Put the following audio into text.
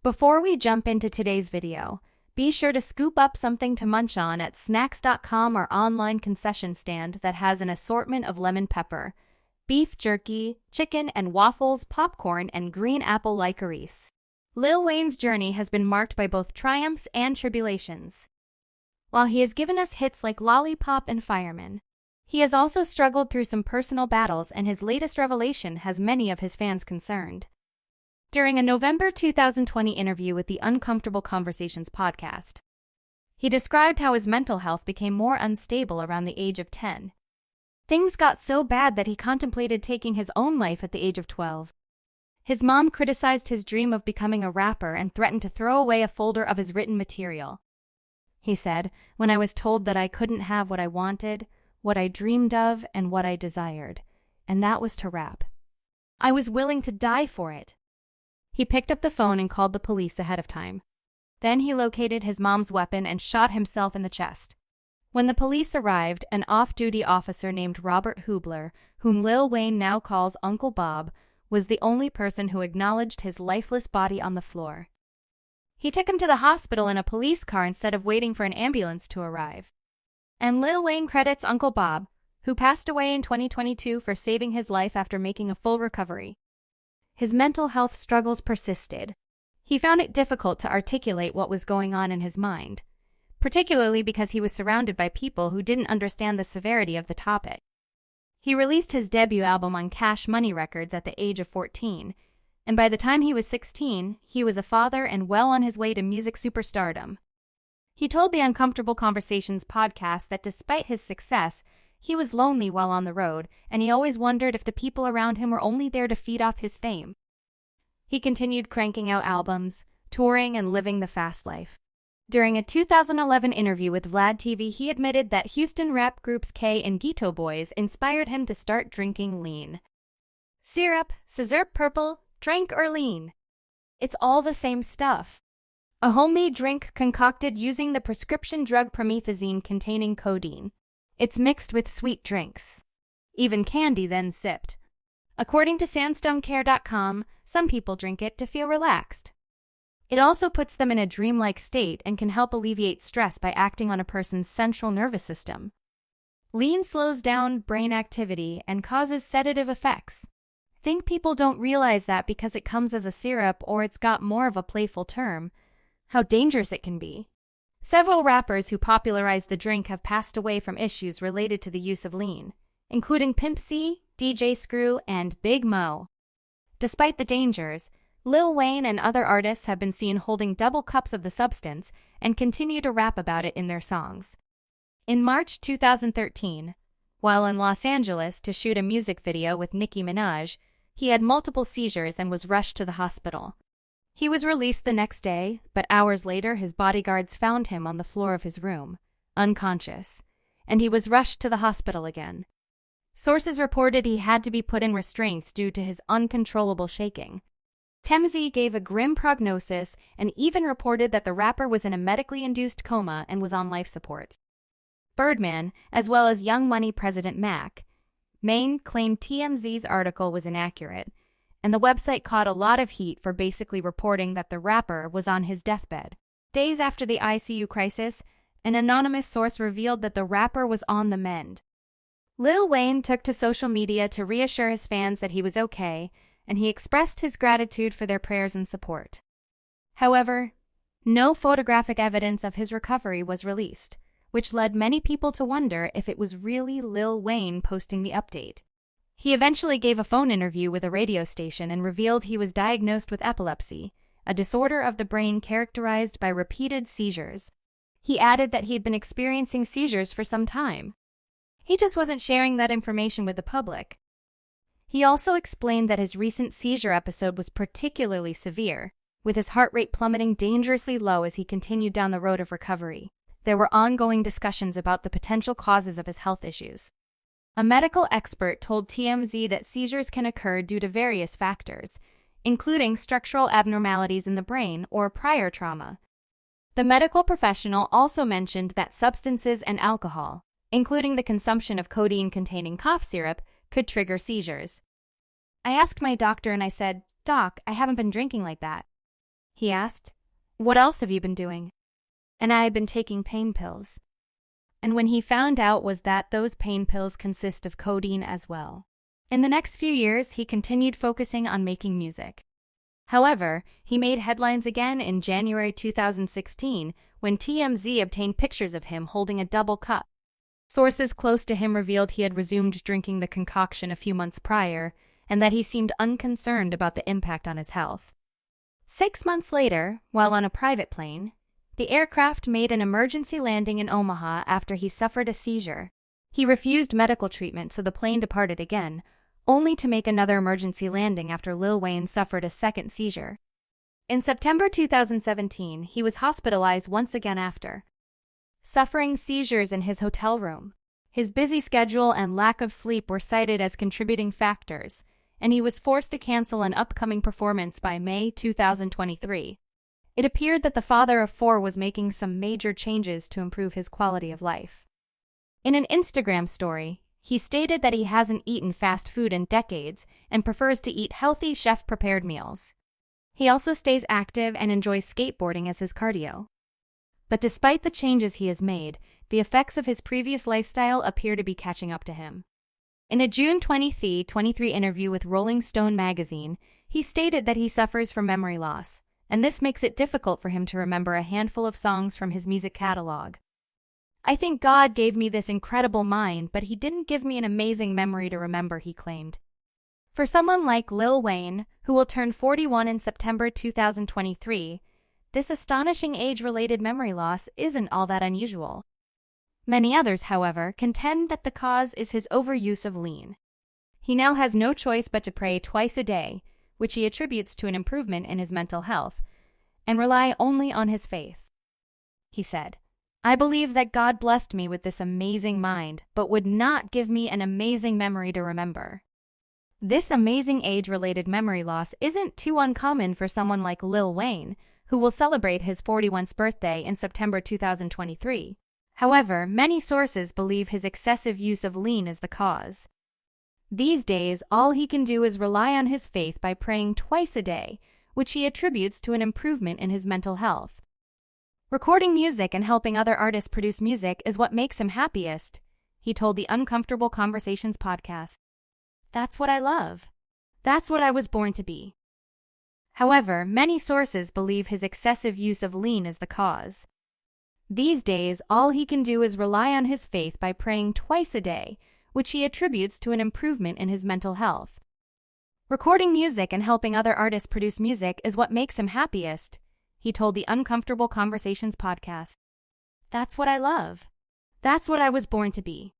Before we jump into today's video, be sure to scoop up something to munch on at snacks.com, our online concession stand that has an assortment of lemon pepper, beef jerky, chicken and waffles, popcorn, and green apple licorice. Lil Wayne's journey has been marked by both triumphs and tribulations. While he has given us hits like Lollipop and Fireman, he has also struggled through some personal battles, and his latest revelation has many of his fans concerned. During a November 2020 interview with the Uncomfortable Conversations podcast, he described how his mental health became more unstable around the age of 10. Things got so bad that he contemplated taking his own life at the age of 12. His mom criticized his dream of becoming a rapper and threatened to throw away a folder of his written material. He said, "When I was told that I couldn't have what I wanted, what I dreamed of, and what I desired, and that was to rap, I was willing to die for it." He picked up the phone and called the police ahead of time. Then he located his mom's weapon and shot himself in the chest. When the police arrived, an off-duty officer named Robert Hubler, whom Lil Wayne now calls Uncle Bob, was the only person who acknowledged his lifeless body on the floor. He took him to the hospital in a police car instead of waiting for an ambulance to arrive. And Lil Wayne credits Uncle Bob, who passed away in 2022, for saving his life after making a full recovery. His mental health struggles persisted. He found it difficult to articulate what was going on in his mind, particularly because he was surrounded by people who didn't understand the severity of the topic. He released his debut album on Cash Money Records at the age of 14, and by the time he was 16, he was a father and well on his way to music superstardom. He told the Uncomfortable Conversations podcast that despite his success, he was lonely while on the road, and he always wondered if the people around him were only there to feed off his fame. He continued cranking out albums, touring, and living the fast life. During a 2011 interview with Vlad TV, he admitted that Houston rap groups K and Ghetto Boys inspired him to start drinking lean. Syrup, scissor purple, drink or lean. It's all the same stuff. A homemade drink concocted using the prescription drug promethazine containing codeine. It's mixed with sweet drinks. Even candy then sipped. According to sandstonecare.com, some people drink it to feel relaxed. It also puts them in a dreamlike state and can help alleviate stress by acting on a person's central nervous system. Lean slows down brain activity and causes sedative effects. Think people don't realize that because it comes as a syrup or it's got more of a playful term, how dangerous it can be. Several rappers who popularized the drink have passed away from issues related to the use of lean, including Pimp C, DJ Screw, and Big Mo. Despite the dangers, Lil Wayne and other artists have been seen holding double cups of the substance and continue to rap about it in their songs. In March 2013, while in Los Angeles to shoot a music video with Nicki Minaj, he had multiple seizures and was rushed to the hospital. He was released the next day, but hours later his bodyguards found him on the floor of his room, unconscious, and he was rushed to the hospital again. Sources reported he had to be put in restraints due to his uncontrollable shaking. TMZ gave a grim prognosis and even reported that the rapper was in a medically induced coma and was on life support. Birdman, as well as Young Money president Mac Maine, claimed TMZ's article was inaccurate, and the website caught a lot of heat for basically reporting that the rapper was on his deathbed. Days after the ICU crisis, an anonymous source revealed that the rapper was on the mend. Lil Wayne took to social media to reassure his fans that he was okay, and he expressed his gratitude for their prayers and support. However, no photographic evidence of his recovery was released, which led many people to wonder if it was really Lil Wayne posting the update. He eventually gave a phone interview with a radio station and revealed he was diagnosed with epilepsy, a disorder of the brain characterized by repeated seizures. He added that he had been experiencing seizures for some time. He just wasn't sharing that information with the public. He also explained that his recent seizure episode was particularly severe, with his heart rate plummeting dangerously low as he continued down the road of recovery. There were ongoing discussions about the potential causes of his health issues. A medical expert told TMZ that seizures can occur due to various factors, including structural abnormalities in the brain or prior trauma. The medical professional also mentioned that substances and alcohol, including the consumption of codeine-containing cough syrup, could trigger seizures. I asked my doctor and I said, "Doc, I haven't been drinking like that." He asked. "What else have you been doing?" And I had been taking pain pills. And when he found out was that those pain pills consist of codeine as well. In the next few years, he continued focusing on making music. However, he made headlines again in January 2016 when TMZ obtained pictures of him holding a double cup. Sources close to him revealed he had resumed drinking the concoction a few months prior, and that he seemed unconcerned about the impact on his health. 6 months later, while on a private plane, the aircraft made an emergency landing in Omaha after he suffered a seizure. He refused medical treatment, so the plane departed again, only to make another emergency landing after Lil Wayne suffered a second seizure. In September 2017, he was hospitalized once again after suffering seizures in his hotel room. His busy schedule and lack of sleep were cited as contributing factors, and he was forced to cancel an upcoming performance by May 2023. It appeared that the father of 4 was making some major changes to improve his quality of life. In an Instagram story, he stated that he hasn't eaten fast food in decades and prefers to eat healthy, chef-prepared meals. He also stays active and enjoys skateboarding as his cardio. But despite the changes he has made, the effects of his previous lifestyle appear to be catching up to him. In a June 2023 interview with Rolling Stone magazine, he stated that he suffers from memory loss, and this makes it difficult for him to remember a handful of songs from his music catalog. "I think God gave me this incredible mind, but he didn't give me an amazing memory to remember," he claimed. For someone like Lil Wayne, who will turn 41 in September 2023, this astonishing age-related memory loss isn't all that unusual. Many others, however, contend that the cause is his overuse of lean. He now has no choice but to pray twice a day, which he attributes to an improvement in his mental health, and rely only on his faith. He said, "I believe that God blessed me with this amazing mind, but would not give me an amazing memory to remember." This amazing age-related memory loss isn't too uncommon for someone like Lil Wayne, who will celebrate his 41st birthday in September 2023. However, many sources believe his excessive use of lean is the cause. These days, all he can do is rely on his faith by praying twice a day, which he attributes to an improvement in his mental health. "Recording music and helping other artists produce music is what makes him happiest," he told the Uncomfortable Conversations podcast. "That's what I love. That's what I was born to be." However, many sources believe his excessive use of lean is the cause. These days, all he can do is rely on his faith by praying twice a day, which he attributes to an improvement in his mental health. "Recording music and helping other artists produce music is what makes him happiest," he told the Uncomfortable Conversations podcast. "That's what I love. That's what I was born to be."